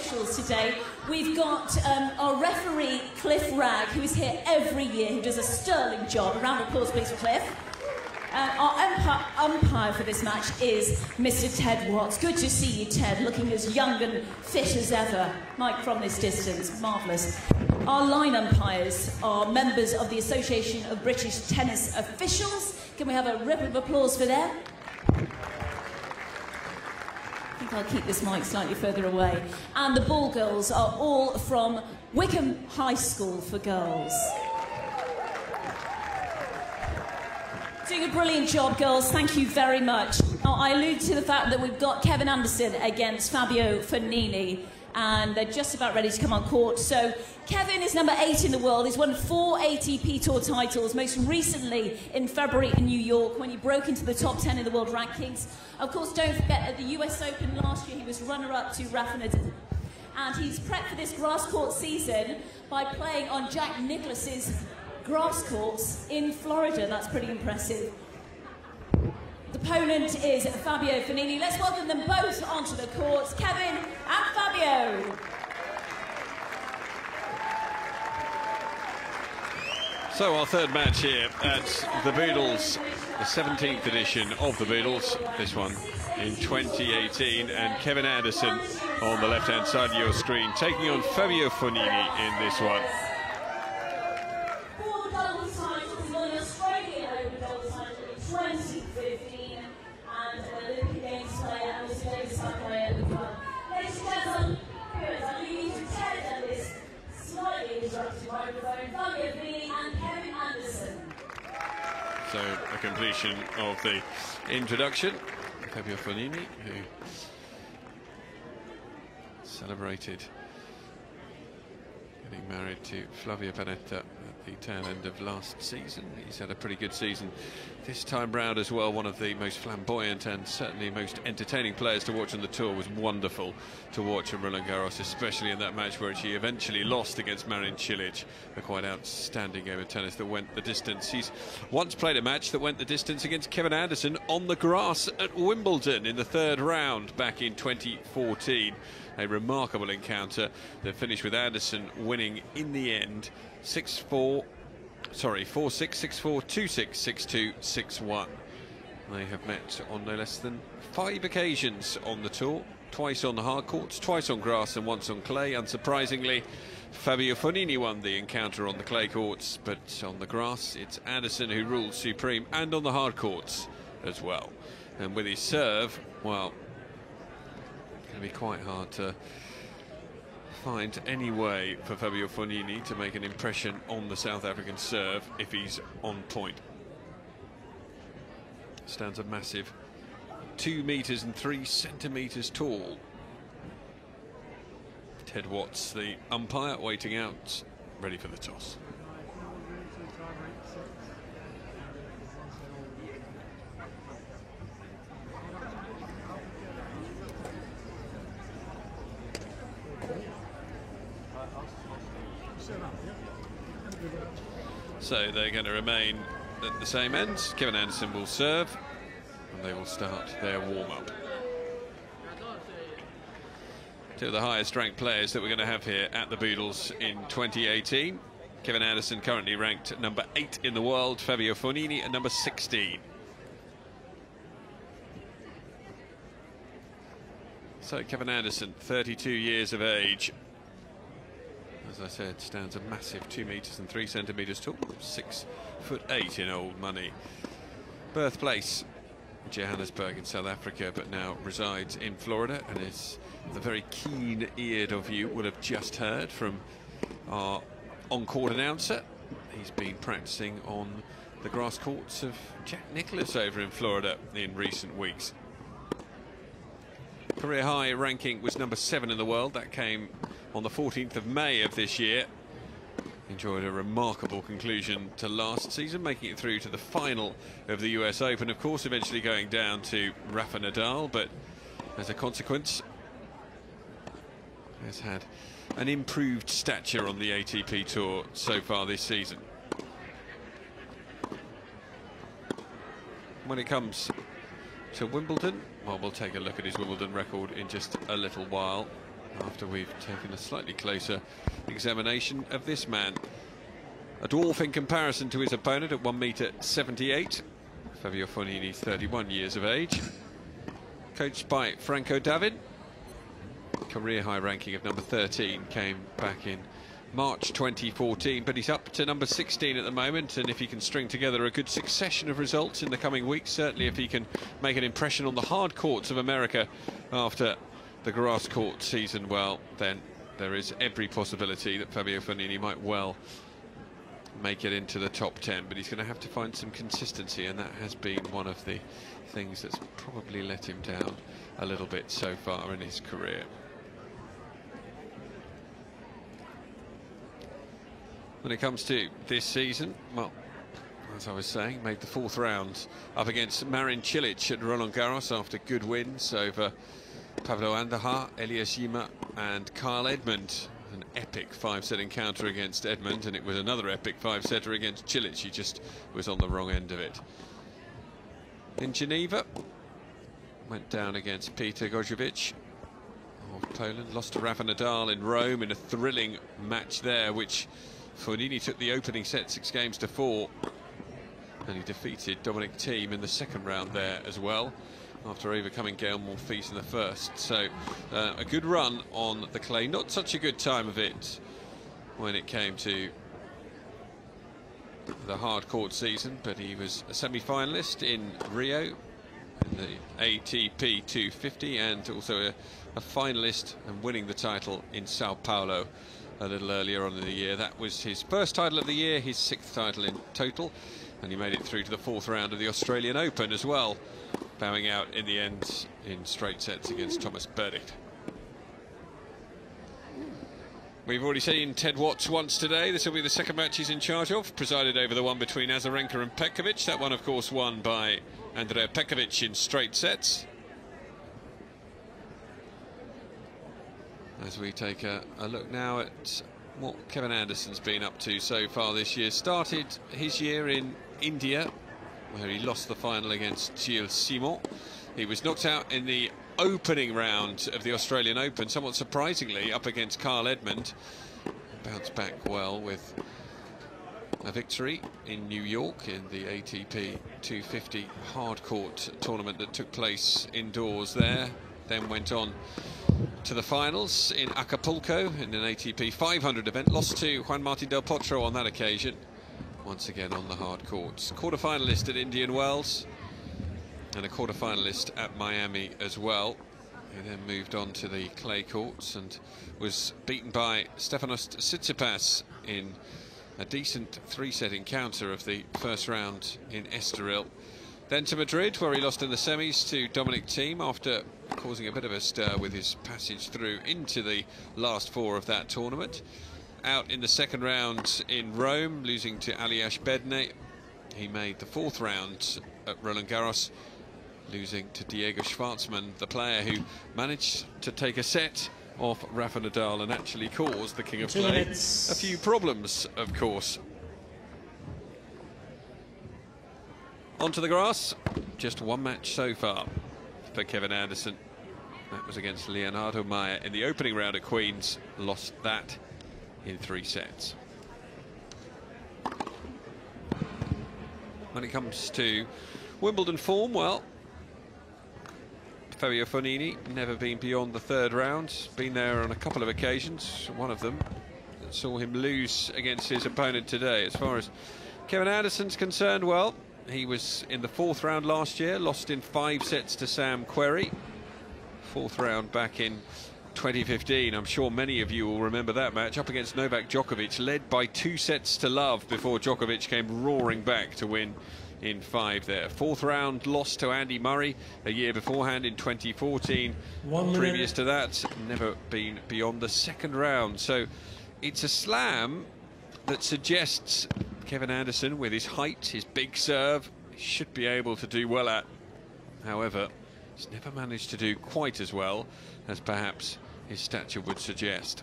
officials today. We've got our referee, Cliff Ragg, who is here every year, who does a sterling job. A round of applause, please, for Cliff. Our umpire for this match is Mr. Ted Watts. Good to see you, Ted, looking as young and fit as ever. Mike, from this distance, marvellous. Our line umpires are members of the Association of British Tennis Officials. Can we have a rip of applause for them? I think I'll keep this mic slightly further away. And the ball girls are all from Wickham High School for Girls. Doing a brilliant job, girls. Thank you very much. I alluded to the fact that we've got Kevin Anderson against Fabio Fognini, and they're just about ready to come on court. So Kevin is number 8 in the world. He's won 4 ATP Tour titles, most recently in February in New York when he broke into the top 10 in the world rankings. Of course, don't forget, at the US Open last year, he was runner-up to Rafa Nadal. And he's prepped for this grass court season by playing on Jack Nicklaus's grass courts in Florida. That's pretty impressive. The opponent is Fabio Fognini. Let's welcome them both onto the courts, Kevin and Fabio. So our third match here at the Beatles, the 17th edition of the Beatles, this one in 2018, and Kevin Anderson on the left-hand side of your screen, taking on Fabio Fognini in this one. So a completion of the introduction. Fabio Fognini, who celebrated getting married to Flavia Panetta at the tail end of last season. He's had a pretty good season this time round as well. One of the most flamboyant and certainly most entertaining players to watch on the tour. Was wonderful to watch at Roland Garros, especially in that match where she eventually lost against Marin Cilic. A quite outstanding game of tennis that went the distance. He's once played a match that went the distance against Kevin Anderson on the grass at Wimbledon in the third round back in 2014. A remarkable encounter that finished with Anderson winning in the end 4-6, 6-4, 2-6, 6-2, 6-1. They have met on no less than 5 occasions on the tour, twice on the hard courts, twice on grass and once on clay. Unsurprisingly, Fabio Fognini won the encounter on the clay courts, but on the grass it's Anderson who rules supreme, and on the hard courts as well. And with his serve, well, it's going to be quite hard to find any way for Fabio Fognini to make an impression on the South African serve if he's on point. Stands a massive 2 meters and 3 centimeters tall. Ted Watts, the umpire, waiting out, ready for the toss. So they're going to remain at the same end. Kevin Anderson will serve, and they will start their warm-up. 2 of the highest ranked players that we're going to have here at the Beatles in 2018. Kevin Anderson currently ranked at number 8 in the world, Fabio Fognini at number 16. So Kevin Anderson, 32 years of age. As I said, stands a massive 2 meters and 3 centimeters tall, 6'8" in old money. Birthplace Johannesburg in South Africa, but now resides in Florida, and is the very keen-eared of you would have just heard from our on-court announcer. He's been practicing on the grass courts of Jack Nicklaus over in Florida in recent weeks. Career high ranking was number 7 in the world. That came on the 14th of May of this year. Enjoyed a remarkable conclusion to last season, making it through to the final of the US Open, of course, eventually going down to Rafa Nadal, but as a consequence has had an improved stature on the ATP Tour so far this season. When it comes to Wimbledon, well, we'll take a look at his Wimbledon record in just a little while. after we've taken a slightly closer examination of this man. A dwarf in comparison to his opponent at 1m78. Fabio Fognini, 31 years of age. Coached by Franco David. Career high ranking of number 13 came back in March 2014, but he's up to number 16 at the moment, and if he can string together a good succession of results in the coming weeks, certainly if he can make an impression on the hard courts of America after the grass court season, well, then there is every possibility that Fabio Fognini might well make it into the top 10, but he's going to have to find some consistency, and that has been one of the things that's probably let him down a little bit so far in his career. When it comes to this season, well, as I was saying, made the 4th round up against Marin Cilic at Roland Garros after good wins over Pavlo Andujar, Elias Yima and Kyle Edmund. An epic 5-set encounter against Edmund, and it was another epic 5-setter against Cilic. He just was on the wrong end of it. In Geneva, went down against Peter Gojovic of Poland, lost to Rafa Nadal in Rome in a thrilling match there, which Fognini took the opening set 6-4, and he defeated Dominic Thiem in the second round there as well, after overcoming Gael Monfils in the first. So a good run on the clay, not such a good time of it when it came to the hard court season, but he was a semi-finalist in Rio in the ATP 250, and also a finalist and winning the title in Sao Paulo a little earlier on in the year. That was his first title of the year, his 6th title in total, and he made it through to the 4th round of the Australian Open as well, bowing out in the end in straight sets against Thomas Berdych. We've already seen Ted Watts once today. This will be the second match he's in charge of, presided over the one between Azarenka and Petkovic. That one, of course, won by Andrea Petkovic in straight sets. As we take a look now at what Kevin Anderson's been up to so far this year. Started his year in India, where he lost the final against Gilles Simon. He was knocked out in the opening round of the Australian Open, somewhat surprisingly, up against Kyle Edmund. Bounced back well with a victory in New York in the ATP 250 hard court tournament that took place indoors there. Then went on to the finals in Acapulco in an ATP 500 event. Lost to Juan Martín del Potro on that occasion, once again on the hard courts. Quarter-finalist at Indian Wells and a quarter-finalist at Miami as well. He then moved on to the clay courts and was beaten by Stefanos Tsitsipas in a decent 3-set encounter of the first round in Estoril. Then to Madrid, where he lost in the semis to Dominic Thiem after causing a bit of a stir with his passage through into the last 4 of that tournament. Out in the second round in Rome, losing to Aliash Bedne. He made the 4th round at Roland Garros, losing to Diego Schwartzman, the player who managed to take a set off Rafa Nadal and actually caused the King of Clay a few problems, of course. Onto the grass, just one match so far for Kevin Anderson. That was against Leonardo Mayer in the opening round at Queen's, lost that in 3 sets. When it comes to Wimbledon form, well, Fabio Fognini never been beyond the 3rd round, been there on a couple of occasions, one of them that saw him lose against his opponent today. As far as Kevin Anderson's concerned, well, he was in the 4th round last year, lost in 5 sets to Sam Querrey. 4th round back in 2015. I'm sure many of you will remember that match, up against Novak Djokovic, led by 2 sets to love before Djokovic came roaring back to win in 5 there. 4th round loss to Andy Murray a year beforehand in 2014. Previous to that, never been beyond the 2nd round. So it's a slam that suggests Kevin Anderson, with his height, his big serve, should be able to do well at. However, he's never managed to do quite as well as perhaps his stature would suggest.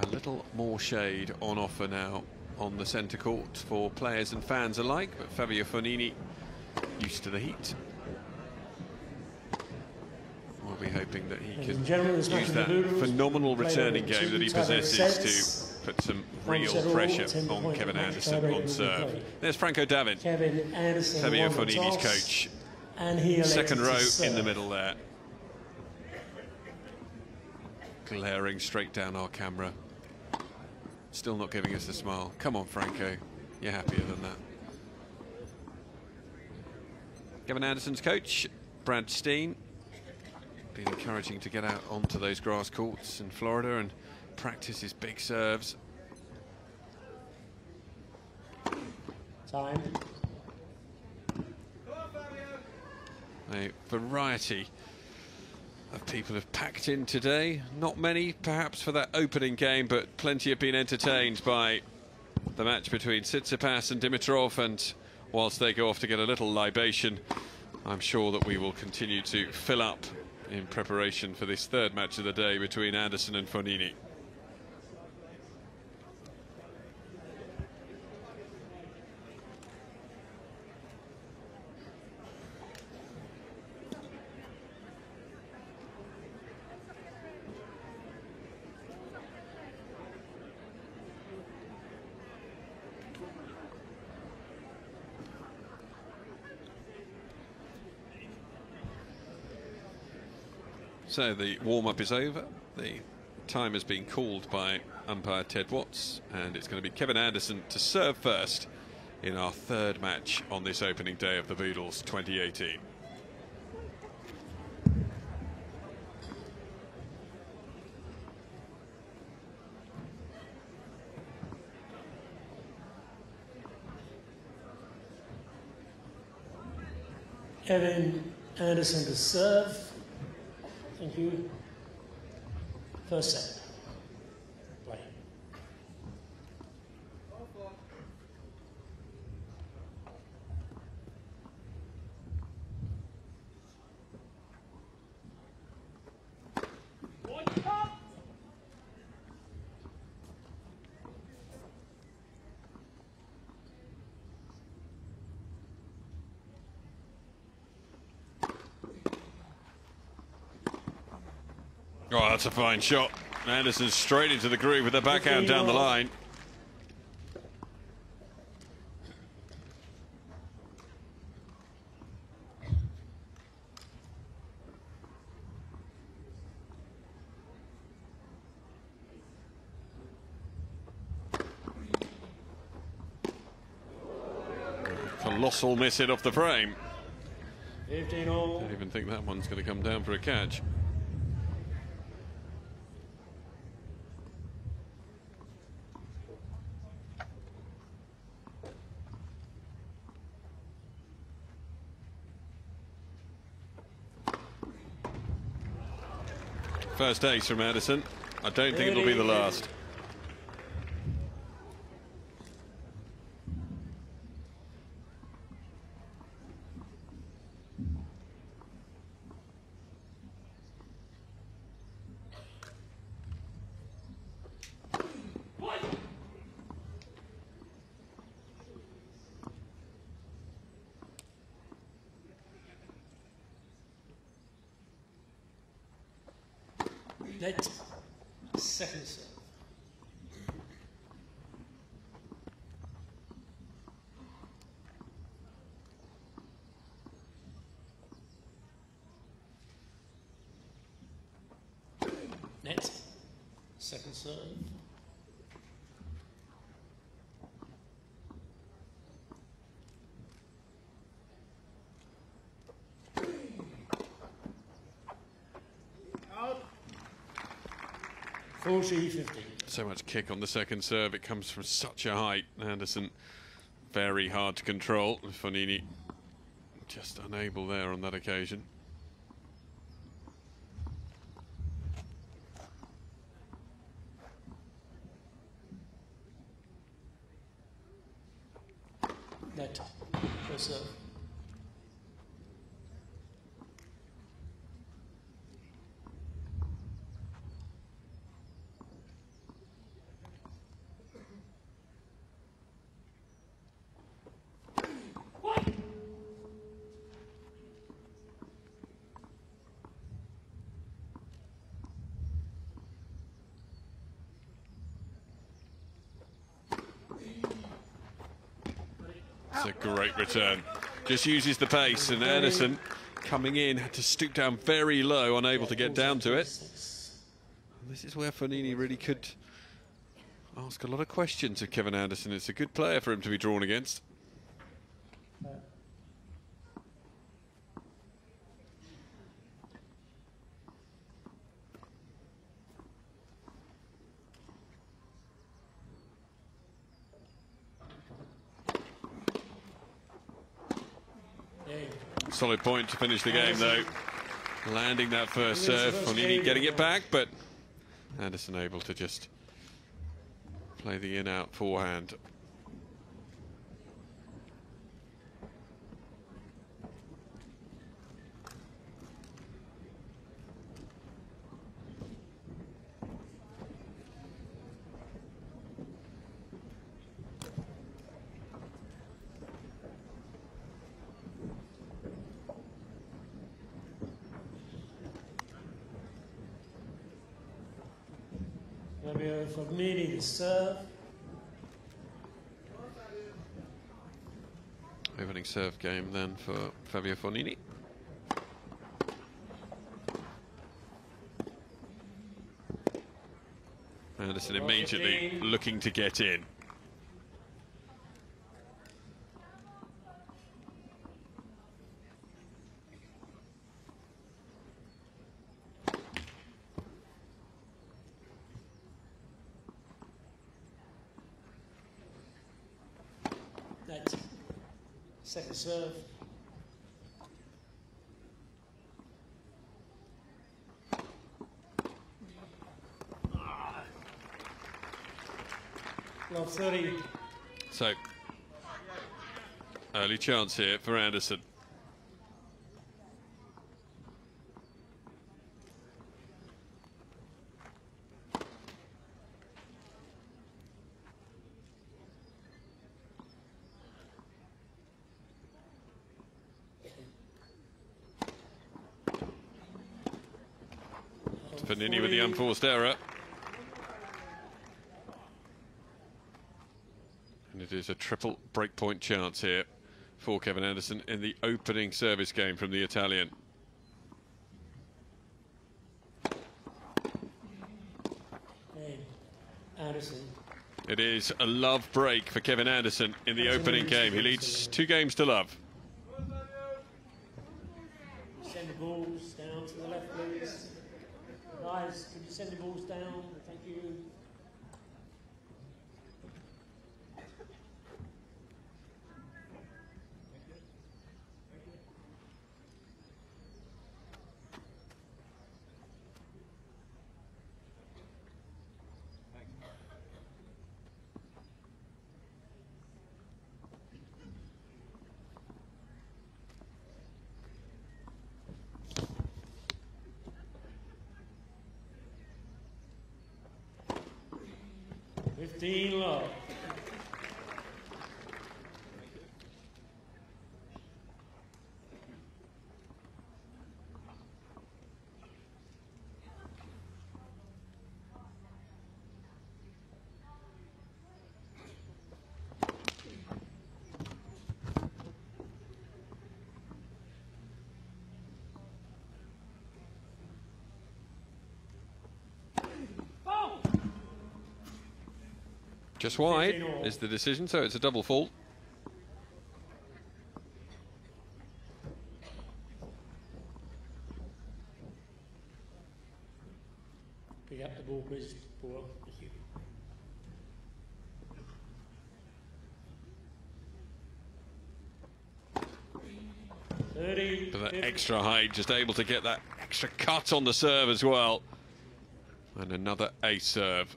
A little more shade on offer now on the centre court for players and fans alike, but Fabio Fognini used to the heat. I'll be hoping that he can use that phenomenal returning game that he possesses to put some real pressure on Kevin Anderson on serve. There's Franco David, Fabio Fognini's coach. Second row in the middle there. Glaring straight down our camera. Still not giving us a smile. Come on, Franco. You're happier than that. Kevin Anderson's coach, Brad Steen, been encouraging to get out onto those grass courts in Florida and practice his big serves. Time. A variety of people have packed in today. Not many, perhaps, for that opening game, but plenty have been entertained by the match between Tsitsipas and Dimitrov, and whilst they go off to get a little libation, I'm sure that we will continue to fill up in preparation for this third match of the day between Anderson and Fognini. So the warm-up is over. The time has been called by umpire Ted Watts, and it's going to be Kevin Anderson to serve first in our third match on this opening day of the Boodles 2018. Kevin Anderson to serve. Thank you. First set. Play. Oh, that's a fine shot. Anderson straight into the groove with the backhand down the line. Colossal miss hit off the frame. 15 all. Don't even think that one's going to come down for a catch. First ace from Anderson. I don't think it'll be the last. Net. Second serve. Net. Second serve. Out. 40-50. So much kick on the second serve. It comes from such a height. Anderson very hard to control. Fognini just unable there on that occasion. Net. First serve. a great return. Just uses the pace, and Anderson coming in had to stoop down very low, unable to get down to it. And this is where Fognini really could ask a lot of questions of Kevin Anderson. It's a good player for him to be drawn against. Solid point to finish the game, though. Landing that first serve, Fognini getting it back, but Anderson able to just play the in-out forehand. Fabio Fognini, the serve. Opening serve game then for Fabio Fognini. Anderson immediately looking to get in. Second serve. Love 30. So, early chance here for Anderson. Fognini with the unforced error. And it is a triple breakpoint chance here for Kevin Anderson in the opening service game from the Italian. Anderson. It is a love break for Kevin Anderson in the opening game. He leads 2 games to love. Send the balls down to the left, please. Guys, could you send the balls down? Thank you. Love. Just wide is the decision, so it's a double fault. Pick up the ball, please. Thank you. But that extra height, just able to get that extra cut on the serve as well. And another ace serve.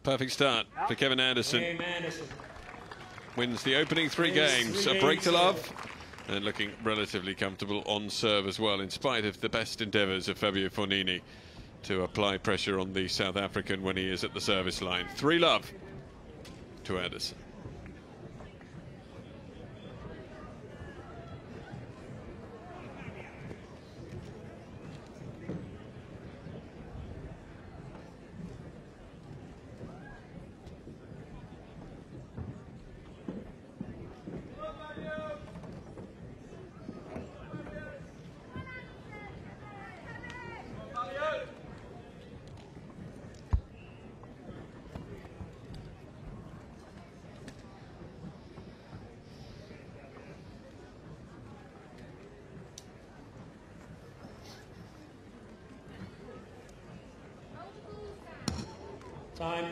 Perfect start for Kevin Anderson. Anderson. Wins the opening 3 games. A break to love. And looking relatively comfortable on serve as well, in spite of the best endeavours of Fabio Fognini to apply pressure on the South African when he is at the service line. 3-love to Anderson. Time.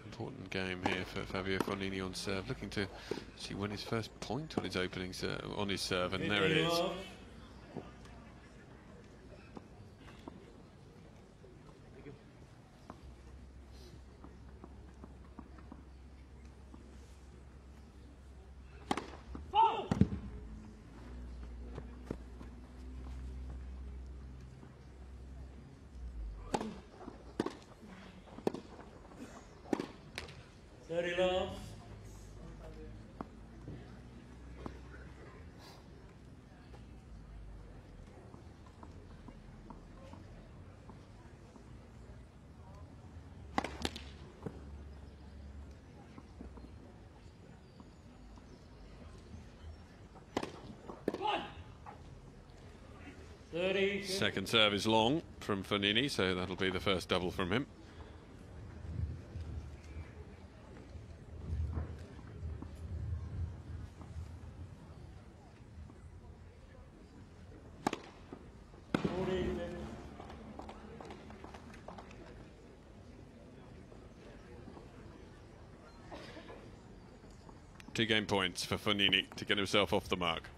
Important game here for Fabio Fognini on serve, looking to actually win his first point on his opening on his serve, and there it is. Love. Second serve is long from Fognini, so that'll be the first double from him. Two game points for Fognini to get himself off the mark.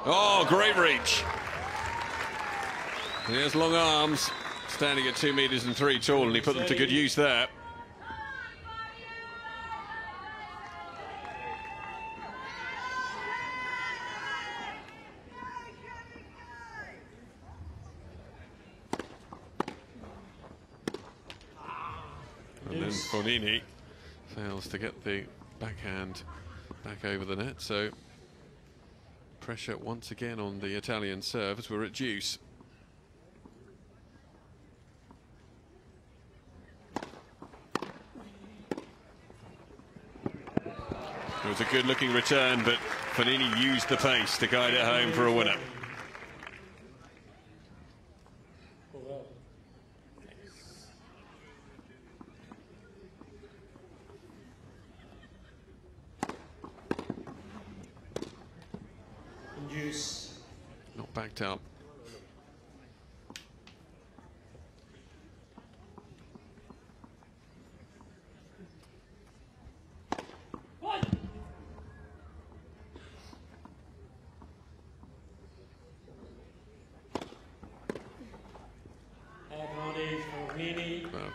Oh, great reach. He has long arms, standing at 2 meters and 3 tall, and he put them to good use there. And then Fognini fails to get the backhand back over the net, so pressure once again on the Italian serve as we're at deuce. It was a good looking return, but Fognini used the pace to guide it home for a winner. Not backed up.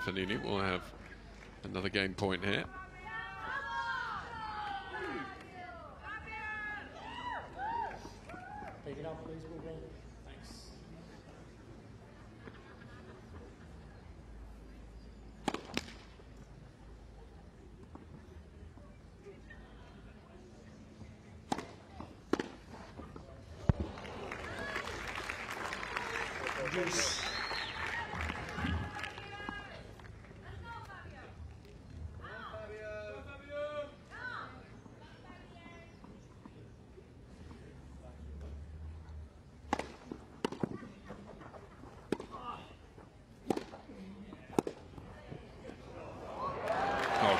Fognini will have another game point here. Take it out, please, Roberto. Thanks. Juice.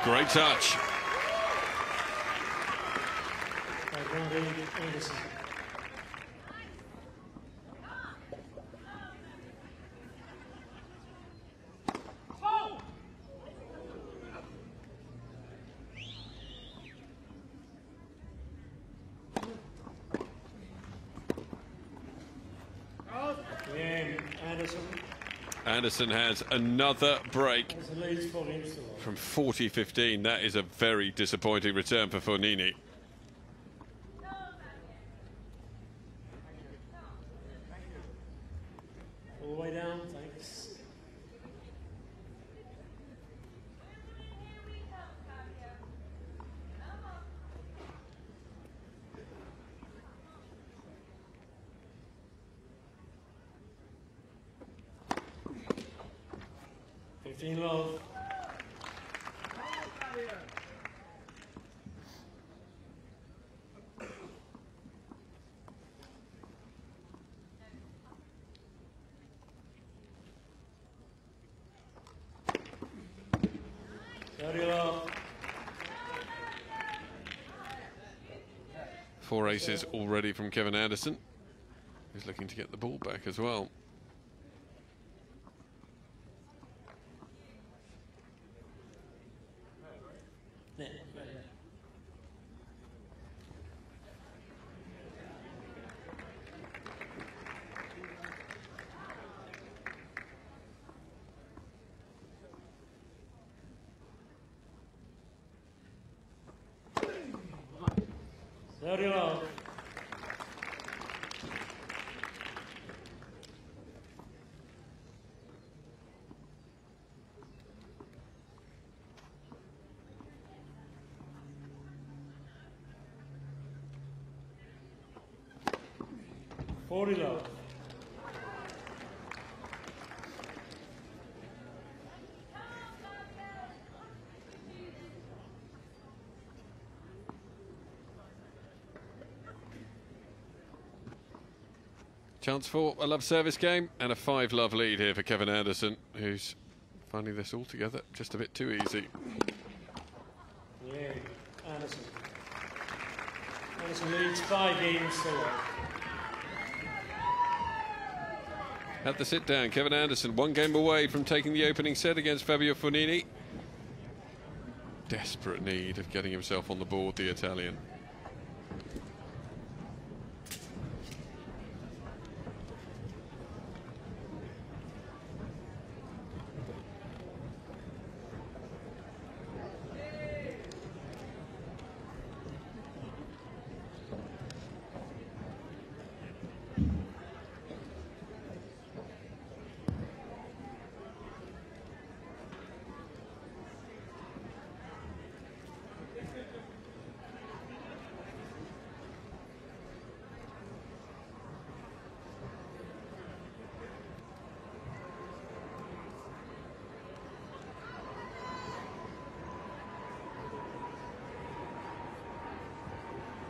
Great touch. Anderson has another break There's the leads for him still. from 40-15. That is a very disappointing return for Fognini. All the way down, thanks. Love. Four aces already from Kevin Anderson, who's looking to get the ball back as well. Very low. Forty low. Chance for a love service game and a 5-love lead here for Kevin Anderson, who's finding this all together just a bit too easy. Yeah, Anderson. Anderson leads 5 games to 1. At the sit down, Kevin Anderson 1 game away from taking the opening set against Fabio Fognini. Desperate need of getting himself on the board, the Italian.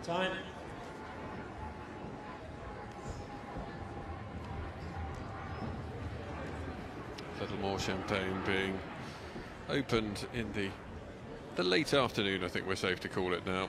Time. A little more champagne being opened in the late afternoon, I think we're safe to call it now.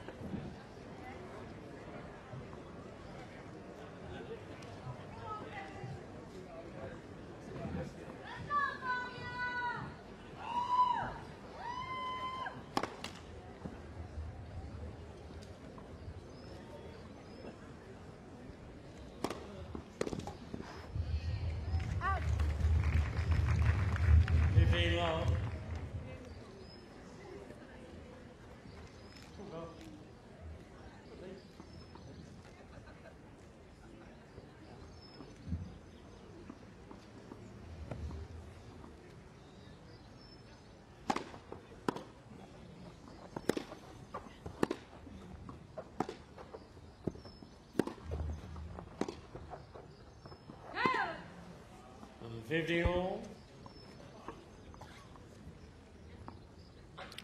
And 50 all.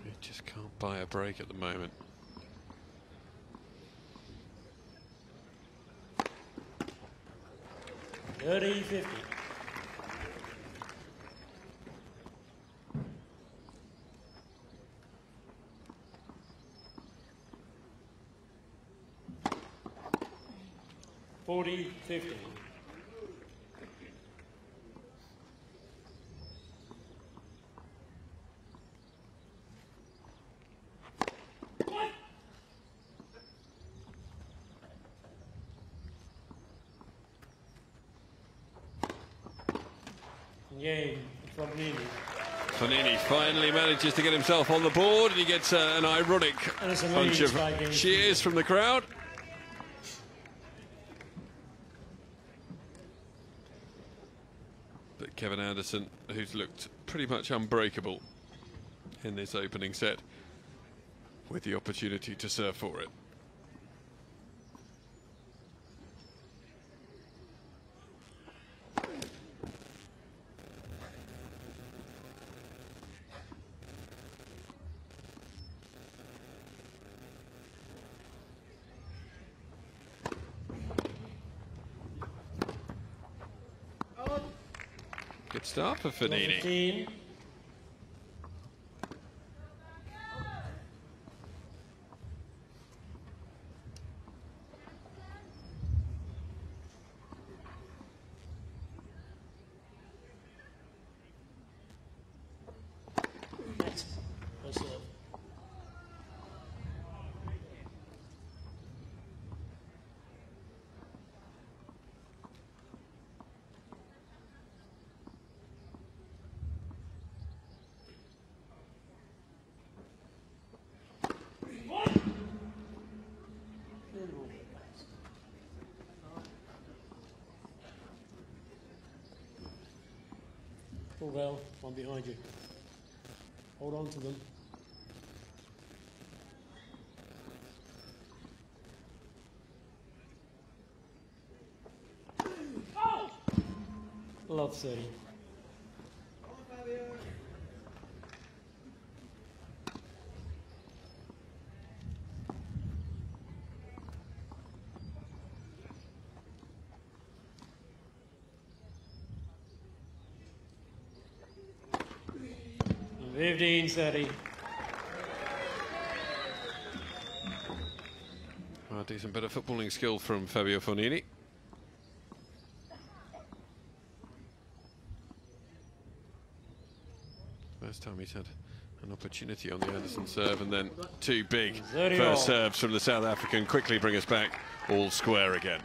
You just can't buy a break at the moment. $30.50. $40.50. Again, Fognini. Fognini finally manages to get himself on the board, and he gets an ironic bunch of cheers from the crowd. But Kevin Anderson, who's looked pretty much unbreakable in this opening set, with the opportunity to serve for it. Good start for Fognini. Well, one behind you. Hold on to them. Love 30. 15-30. Decent bit of footballing skill from Fabio Fognini. First time he's had an opportunity on the Anderson serve, and then two big first serves from the South African quickly bring us back all square again.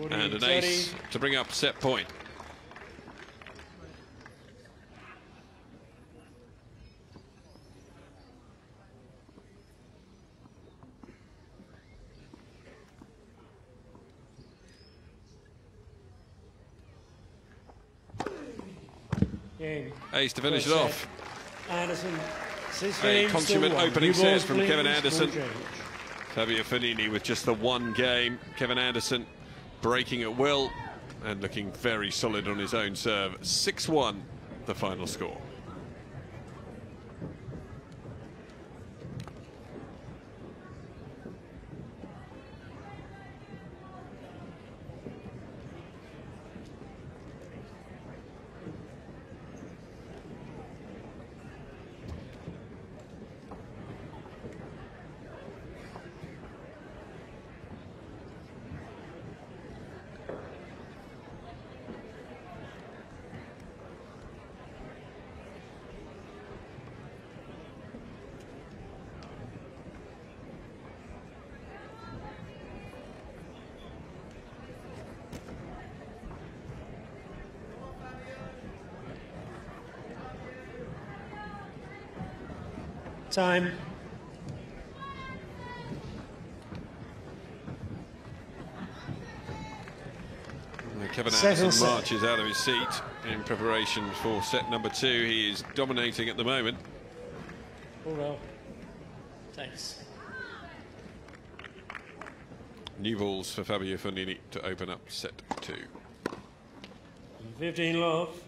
And an ace to bring up set point. Ace to finish it off. Anderson, a consummate opening set from Kevin Anderson. Fabio Fognini with just the one game. Kevin Anderson breaking at will and looking very solid on his own serve. 6-1, the final score. Time. Kevin Anderson marches out of his seat in preparation for set number 2. He is dominating at the moment. Oh well. Thanks. New balls for Fabio Fognini to open up set 2. 15 love.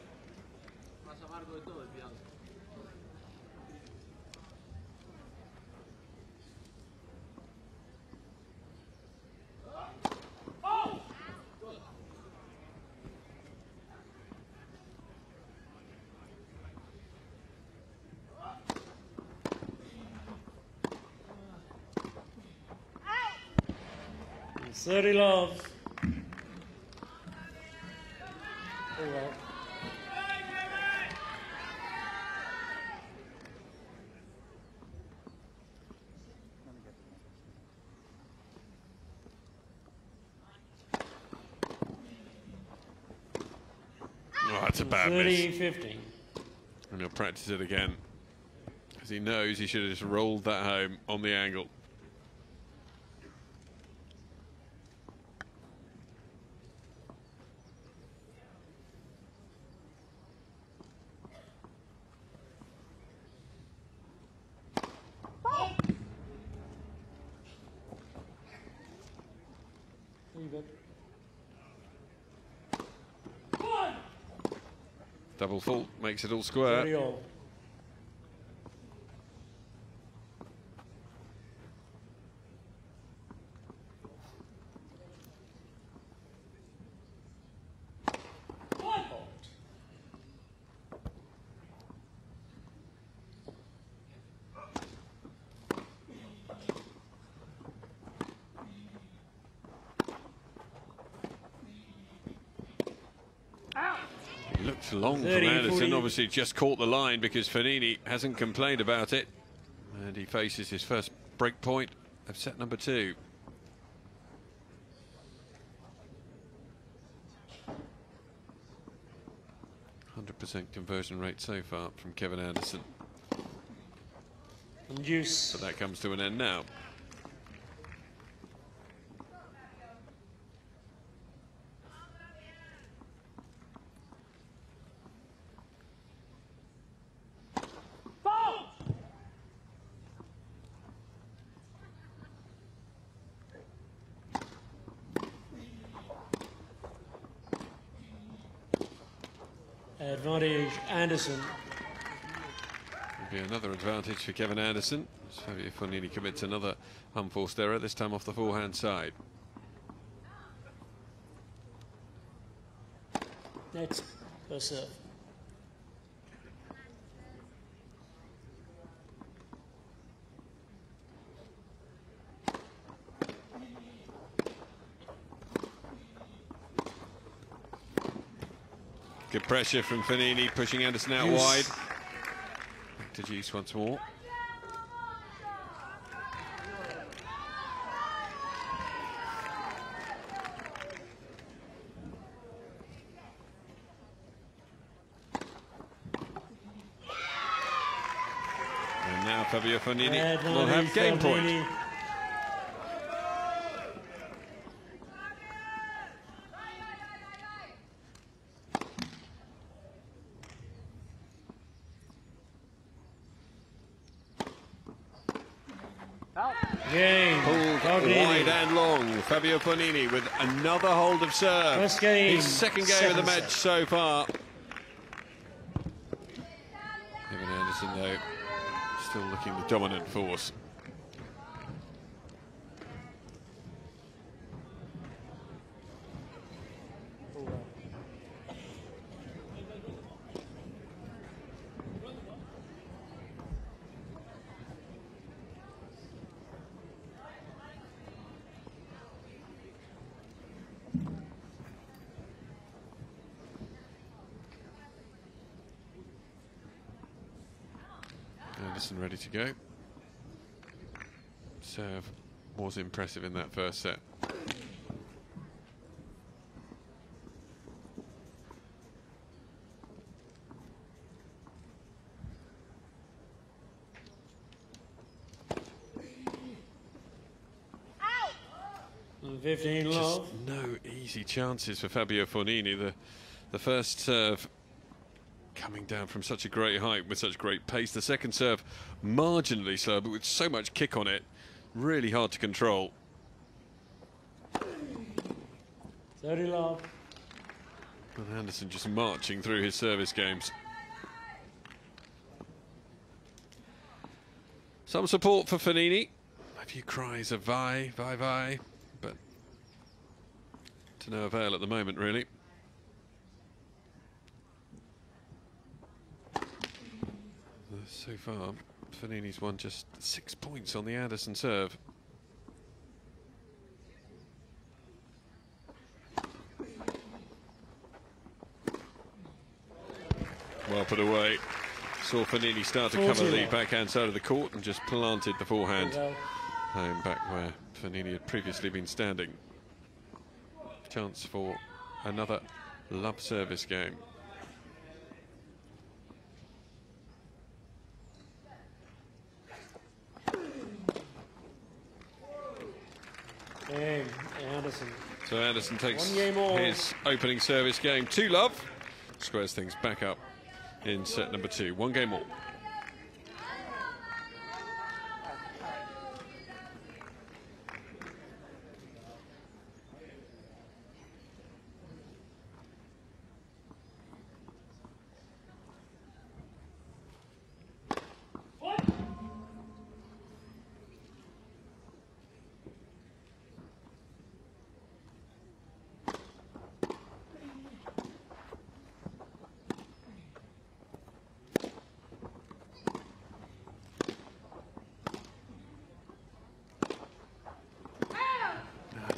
Thirty love. Oh well. that's a bad miss. 30-15. And he'll practice it again, because he knows he should have just rolled that home on the angle. Double fault makes it all square. Looked long from Anderson, 40. Obviously just caught the line because Fognini hasn't complained about it. And he faces his first break point of set number 2. %100% conversion rate so far from Kevin Anderson. And juice. But that comes to an end now. Advantage Anderson. Will be another advantage for Kevin Anderson. Fabio Fognini commits another unforced error, this time off the forehand side. Next, per serve. Good pressure from Fognini, pushing Anderson out wide. Back to Juice once more. And now Fabio Fognini will have game point. Pulled wide and long. Fabio Fognini with another hold of serve. First game, his second game of the match so far. Kevin Anderson, though, still looking the dominant force. Anderson ready to go. Serve was impressive in that first set. And 15 love. Just no easy chances for Fabio Fognini. The first serve coming down from such a great height with such great pace. The second serve marginally slow, but with so much kick on it, really hard to control. 30 love. And Anderson just marching through his service games. Some support for Fognini. A few cries of vai, but to no avail at the moment, really. So far, Fognini's won just 6 points on the Anderson serve. Well put away. Saw Fognini start to cover the backhand side of the court and just planted the forehand home back where Fognini had previously been standing. Chance for another love service game. Game, Anderson. So Anderson takes 1 game all. his opening service game 2-love. Squares things back up in set number 2. 1 game all.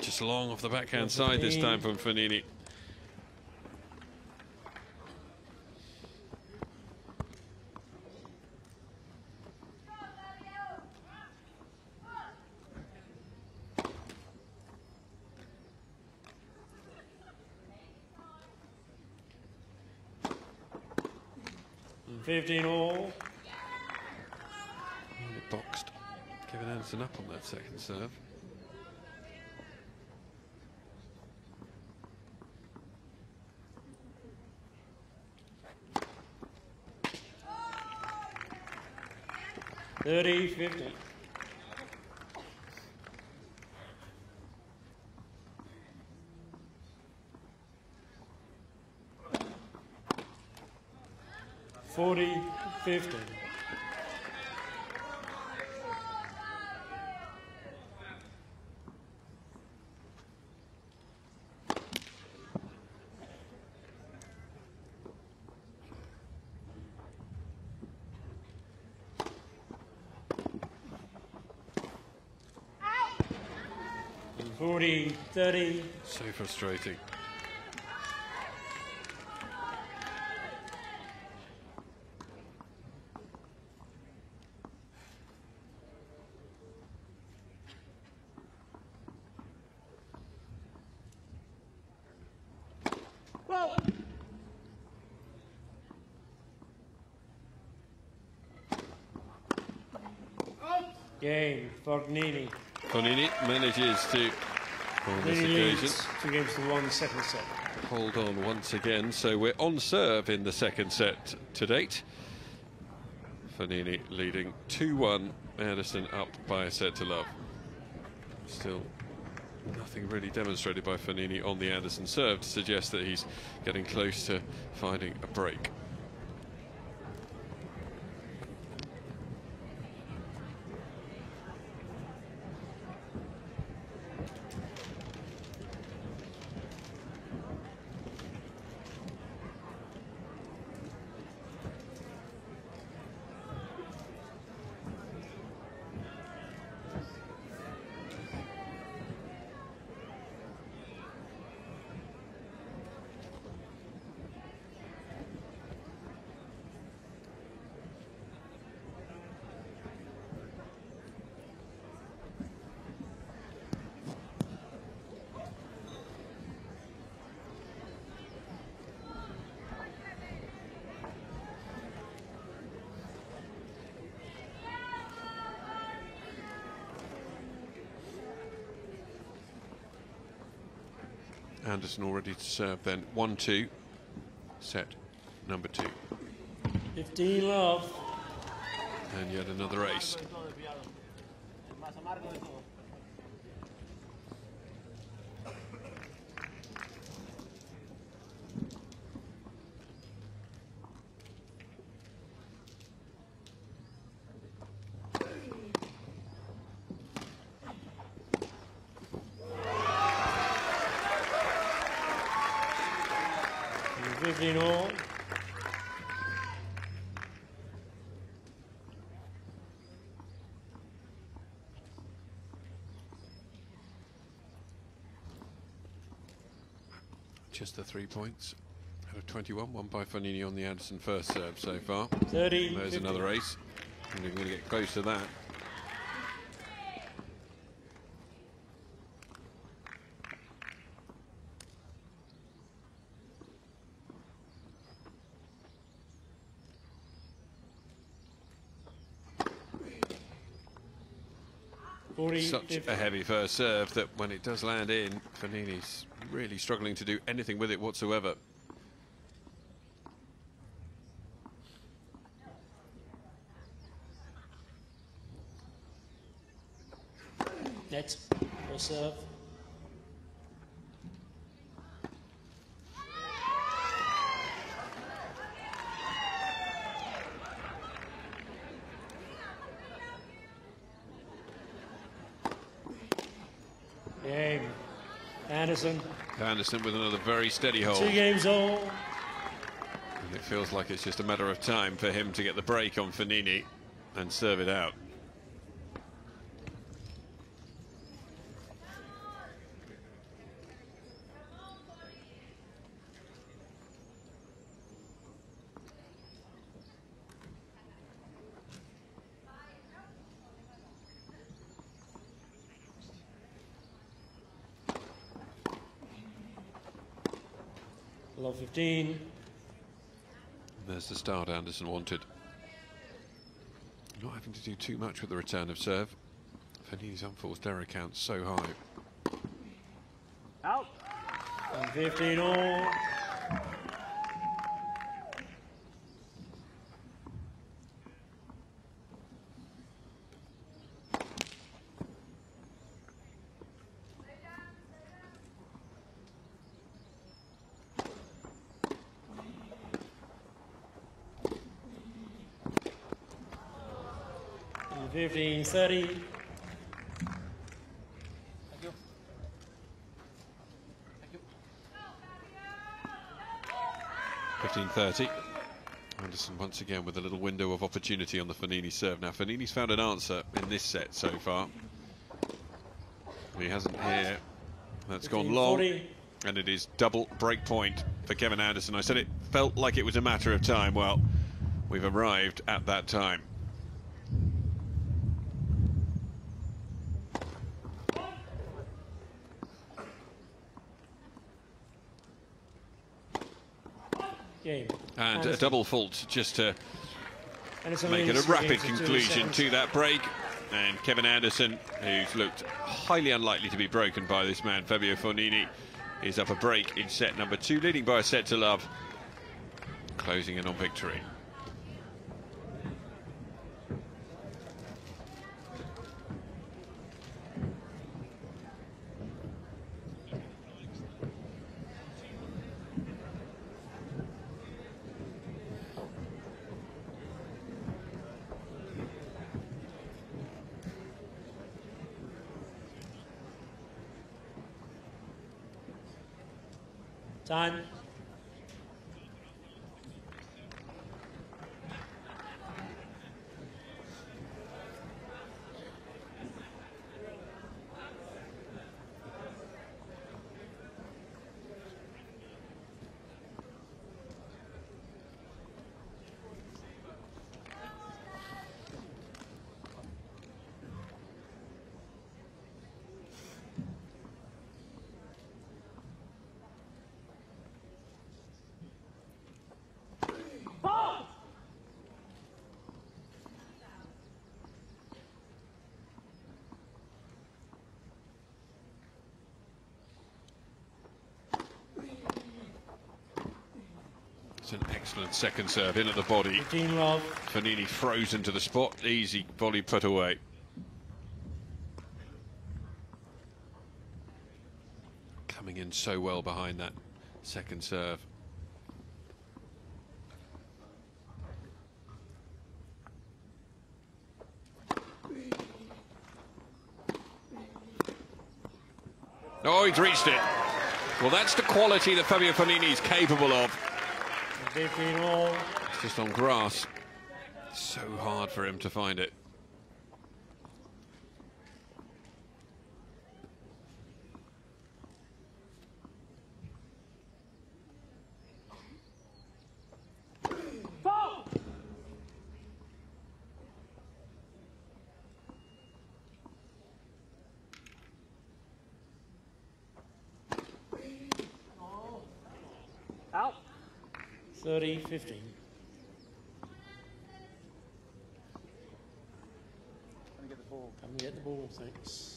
Just long off the backhand side this time from Fognini. And 15 all. It boxed. Kevin Anderson up on that second serve. $30-50. $40-50. $40-30. So frustrating. Game, Fognini. Fognini manages to, on this occasion, 2 games to 1, second set. hold on once again. So we're on serve in the second set to date. Fognini leading 2-1. Anderson up by a set to love. Still nothing really demonstrated by Fognini on the Anderson serve to suggest that he's getting close to finding a break. Anderson all ready to serve then. 1-2, set number 2. 15 love. And yet another ace. All. Just the 3 points out of 21, won by Fognini on the Anderson first serve so far. 30. There's 50. another ace. And we're going to get close to that. such a heavy first serve that when it does land in, Fognini's really struggling to do anything with it whatsoever. Net or serve. Game. Anderson. Anderson with another very steady hold. 2 games all. And it feels like it's just a matter of time for him to get the break on Fognini and serve it out. Love 15. There's the start Anderson wanted. Not having to do too much with the return of serve. Fognini's unforced error count so high. Out. And 15 all. And 15-30. 15-30. Anderson once again with a little window of opportunity on the Fognini serve. Now Fognini's found an answer in this set so far. He hasn't here. That's gone long. 40. And it is double break point for Kevin Anderson. I said it felt like it was a matter of time. Well, we've arrived at that time. Game. And Anderson. a double fault just to Anderson make it a leads rapid 2 games to 2 conclusion seconds. to that break. And Kevin Anderson, who's looked highly unlikely to be broken by this man, Fabio Fognini, is up a break in set number 2, leading by a set to love, closing in on victory. Time. It's an excellent second serve in at the body. 15 love. Fognini frozen to the spot. Easy volley put away. Coming in so well behind that second serve. Oh, he's reached it. Well, that's the quality that Fabio Fognini is capable of. 15 all. It's just on grass. So hard for him to find it. Out. 30-15. Come and get the ball. Come and get the ball, thanks. 6.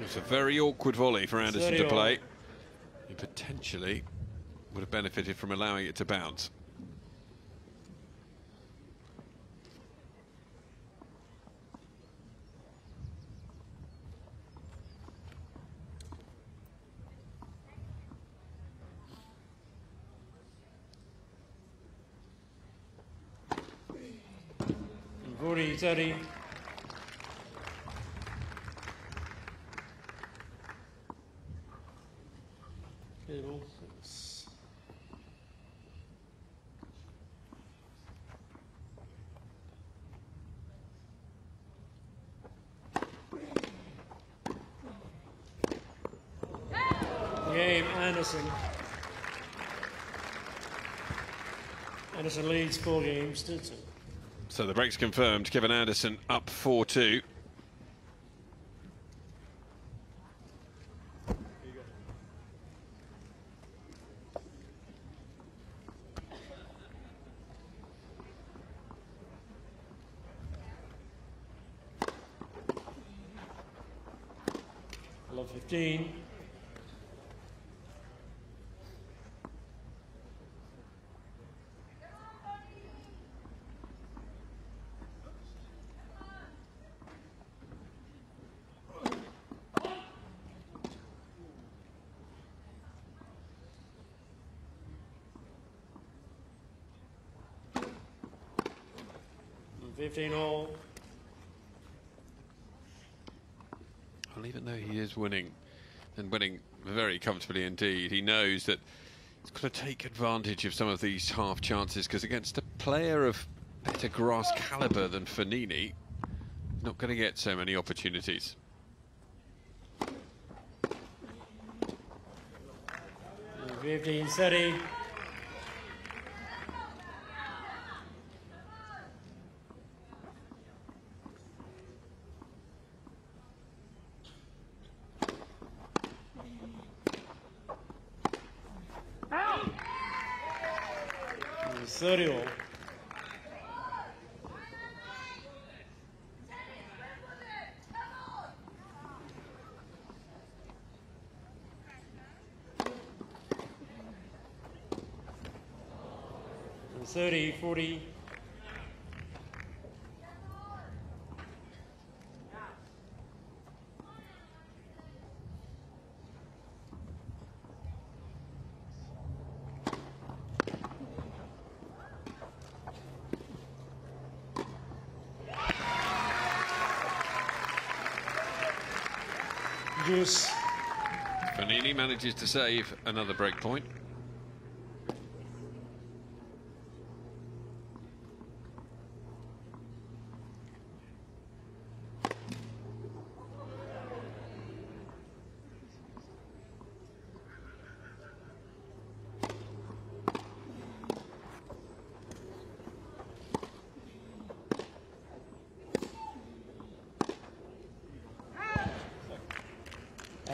It's a very awkward volley for Anderson to play. He potentially would have benefited from allowing it to bounce. Rory, 30. Middle, 6. Game, Anderson. Anderson leads 4 games to 2. So the break's confirmed. Kevin Anderson up 4-2. Love 15. And 15 all. Well, even though he is winning, and winning very comfortably indeed, he knows that he's got to take advantage of some of these half chances, because against a player of better grass calibre than Fognini, he's not going to get so many opportunities. And 15, 30. And 30 all. And 30, 40. Juice. Fognini manages to save another break point.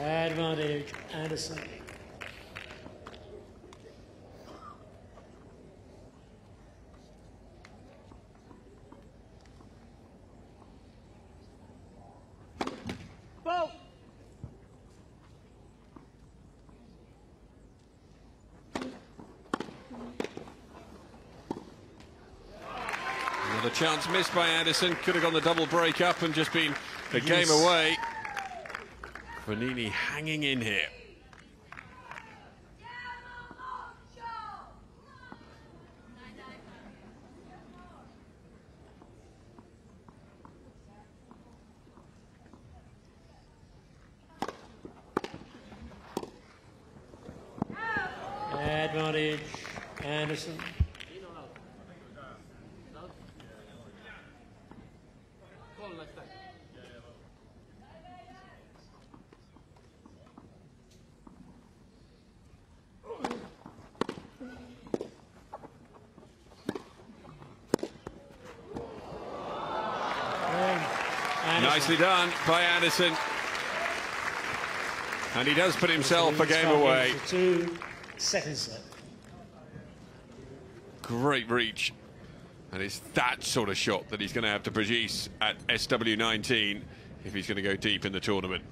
Advantage, Anderson. Whoa! Another chance missed by Anderson. Could have gone the double break up and just been a game away. Fognini hanging in here. Advantage, Anderson. Nicely done by Anderson. And he does put himself a game away. Second set. Great reach. And it's that sort of shot that he's going to have to produce at SW19 if he's going to go deep in the tournament.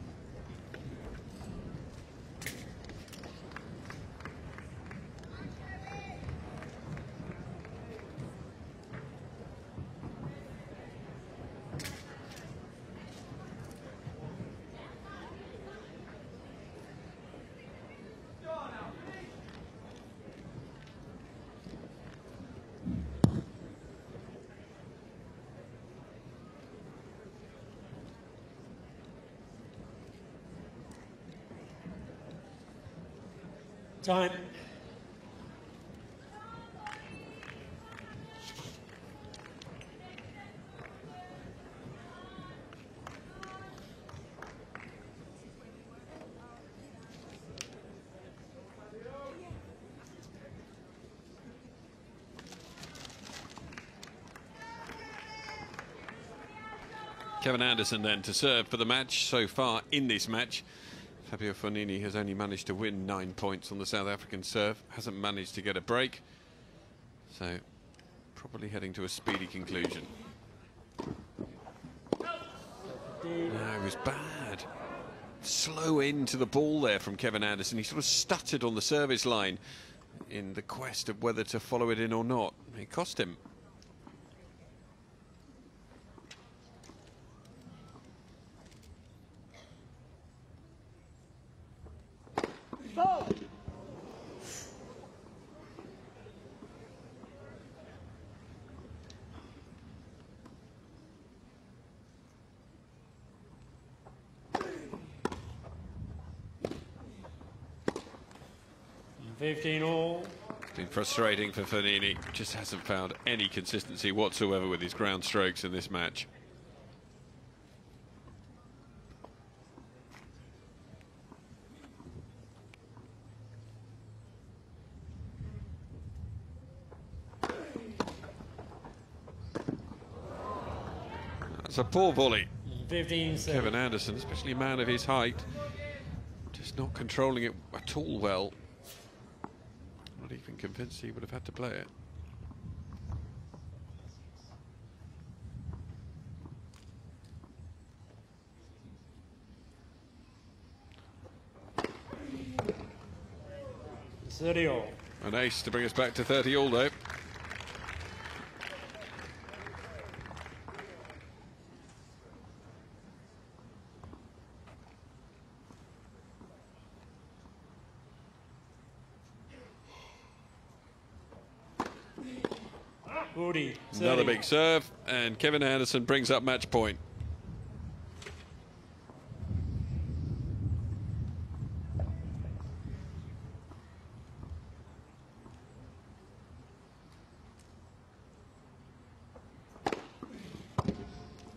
Time. Kevin Anderson then to serve for the match. So far in this match, Fabio Fognini has only managed to win 9 points on the South African serve, hasn't managed to get a break, so probably heading to a speedy conclusion. No, it was bad. Slow into the ball there from Kevin Anderson. He sort of stuttered on the service line in the quest of whether to follow it in or not. It cost him. It's been frustrating for Fognini. Just hasn't found any consistency whatsoever with his ground strokes in this match. That's a poor volley. 15 seconds. Kevin Anderson, especially a man of his height, just not controlling it at all well. Not even convinced he would have had to play it. An ace to bring us back to 30 all though. Another big serve, and Kevin Anderson brings up match point.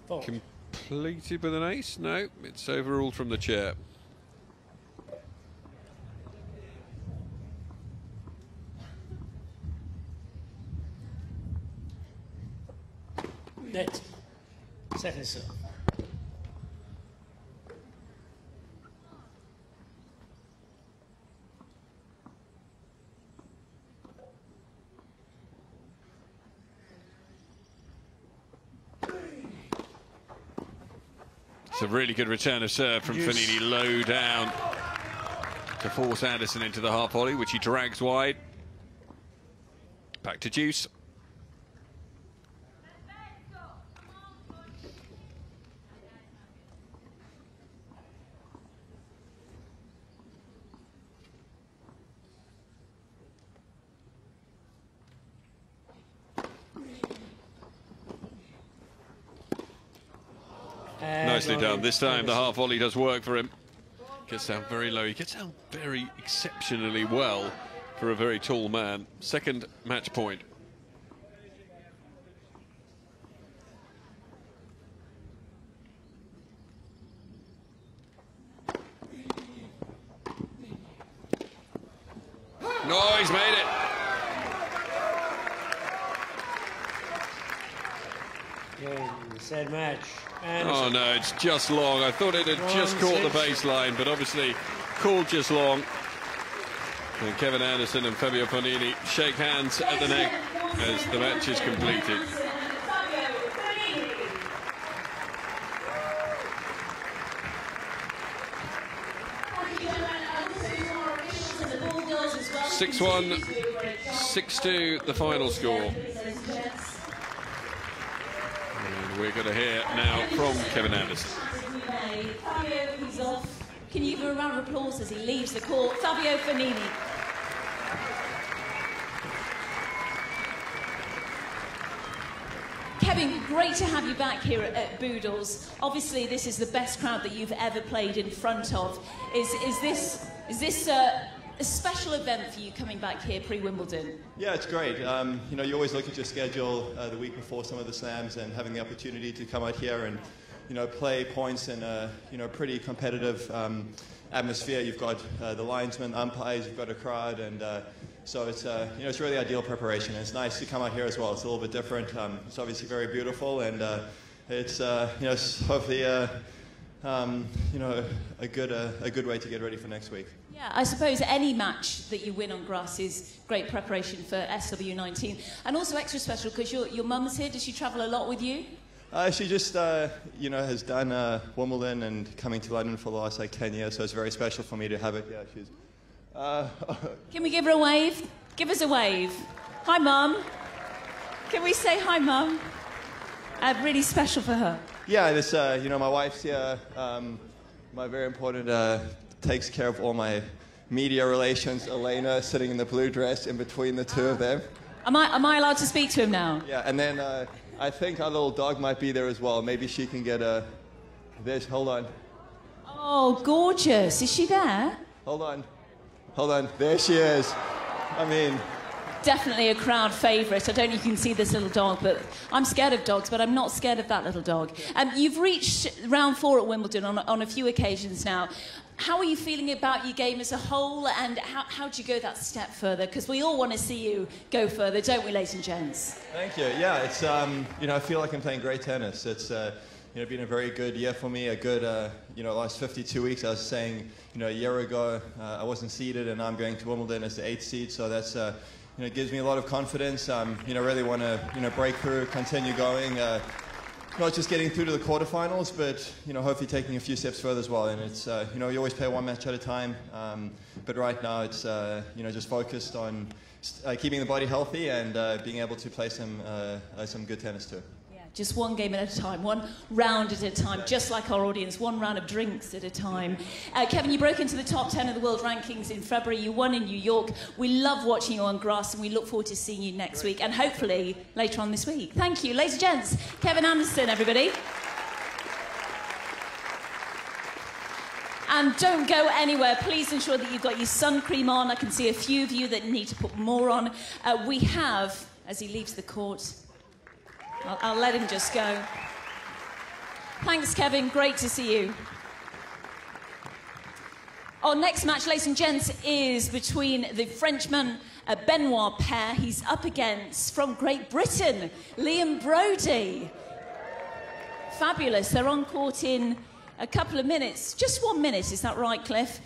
Completed with an ace? No, it's overruled from the chair. Net. Second serve. It's a really good return of serve from Fognini, low down to force Anderson into the half volley, which he drags wide. Back to Juice. Nicely done. This time the half volley does work for him. Gets down very low. He gets down very exceptionally well for a very tall man. Second match point. No, he's made it. Yeah. Said match. And Oh no, it's just long. I thought it had just caught the baseline, but obviously called just long. And Kevin Anderson and Fabio Fognini shake hands at the neck as the match is completed. Six 6-1, 6-2, the final score. And we're going to hear now from Kevin Anderson. Fabio, he's off. Can you give him a round of applause as he leaves the court? Fabio Fognini. Kevin, great to have you back here at Boodles. Obviously, this is the best crowd that you've ever played in front of. Is this a special event for you coming back here pre-Wimbledon? Yeah, it's great. You know, you always look at your schedule the week before some of the slams, and having the opportunity to come out here and, you know, play points in a, you know, pretty competitive atmosphere. You've got the linesmen, umpires, you've got a crowd, and so it's, you know, it's really ideal preparation. And it's nice to come out here as well. It's a little bit different. It's obviously very beautiful, and it's, you know, it's hopefully, you know, a good way to get ready for next week. Yeah, I suppose any match that you win on grass is great preparation for SW19, and also extra special because your mum's here. Does she travel a lot with you? She just, you know, has done Wimbledon and coming to London for the last like 10 years, so it's very special for me to have it. Yeah, she's. Can we give her a wave? Give us a wave. Hi, Mum. Can we say hi, Mum? Really special for her. Yeah, this, you know, my wife's here. My very important. Takes care of all my media relations. Elena sitting in the blue dress in between the two of them. Am I allowed to speak to him now? Yeah, and then I think our little dog might be there as well. Maybe she can get a... Hold on. Oh, gorgeous. Is she there? Hold on. There she is. I mean... Definitely a crowd favourite. I don't know if you can see this little dog, but I'm scared of dogs, but I'm not scared of that little dog. You've reached round 4 at Wimbledon on a few occasions now. How are you feeling about your game as a whole, and how do you go that step further? Because we all want to see you go further, don't we, ladies and gents? Thank you. Yeah, it's, you know, I feel like I'm playing great tennis. It's, you know, been a very good year for me, a good, you know, last 52 weeks. I was saying, you know, a year ago I wasn't seeded, and now I'm going to Wimbledon as the 8th seed, so that's, you know, it gives me a lot of confidence. You know, really want to, you know, break through, continue going. Not just getting through to the quarterfinals, but, you know, hopefully taking a few steps further as well. And it's, you know, you always play one match at a time. But right now it's, you know, just focused on keeping the body healthy and being able to play some good tennis too. Just one game at a time, one round at a time, just like our audience, one round of drinks at a time. Kevin, you broke into the top 10 of the world rankings in February. You won in New York. We love watching you on grass, and we look forward to seeing you next week and hopefully later on this week. Thank you. Ladies and gents, Kevin Anderson, everybody. And don't go anywhere. Please ensure that you've got your sun cream on. I can see a few of you that need to put more on. We have, as he leaves the court... I'll let him just go. Thanks, Kevin. Great to see you. Our next match, ladies and gents, is between the Frenchman Benoit Paire. He's up against, from Great Britain, Liam Brodie. Fabulous. They're on court in a couple of minutes. Just 1 minute, is that right, Cliff?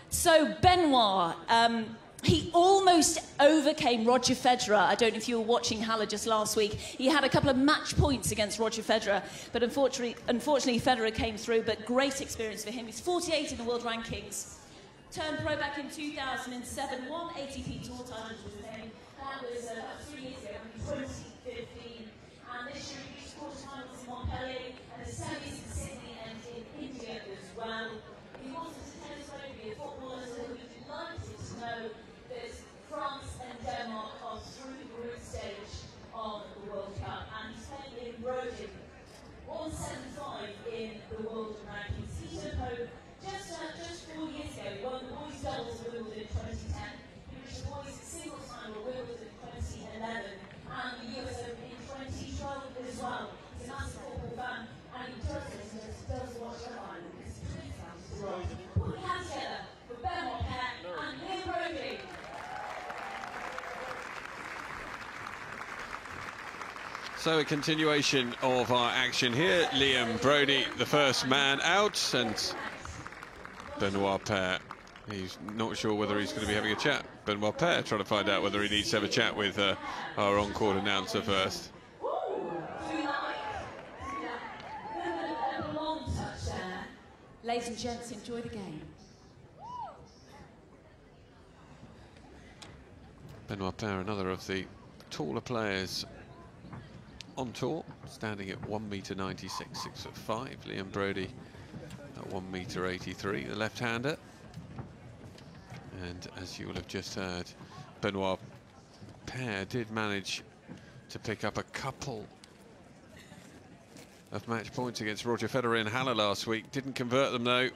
So, Benoit... he almost overcame Roger Federer. I don't know if you were watching Halle just last week. He had a couple of match points against Roger Federer, but unfortunately Federer came through, but great experience for him. He's 48 in the world rankings. Turned pro back in 2007, won ATP Tour titles with him. That was about 3 years ago, in 2015. And this year he reached quarterfinals in Montpellier, and the semis in Sydney and in India as well. He wants to tennis rugby, a footballer, so we're delighted to know that France and Denmark are through the group stage of the World Cup, and he's playing in Brodie, 175 in the world rankings. He took home just 4 years ago. He won the boys' doubles at Wimbledon in 2010. He reached the boys' singles final at Wimbledon in 2011, and the US Open in 2012 as well. He's a massive football fan, and he does watch the line because he's a big fan. Put your hands together for Benoit. So a continuation of our action here. Liam Brodie, the first man out, and Benoit Paire. He's not sure whether he's going to be having a chat. Benoit Paire trying to find out whether he needs to have a chat with our on-court announcer first. Ladies and gents, enjoy the game. Benoit Paire, another of the taller players on tour, standing at 1m96, 6'5". Liam Brodie at 1m83, the left-hander. And as you will have just heard, Benoit Paire did manage to pick up a couple of match points against Roger Federer in Halle last week. Didn't convert them though.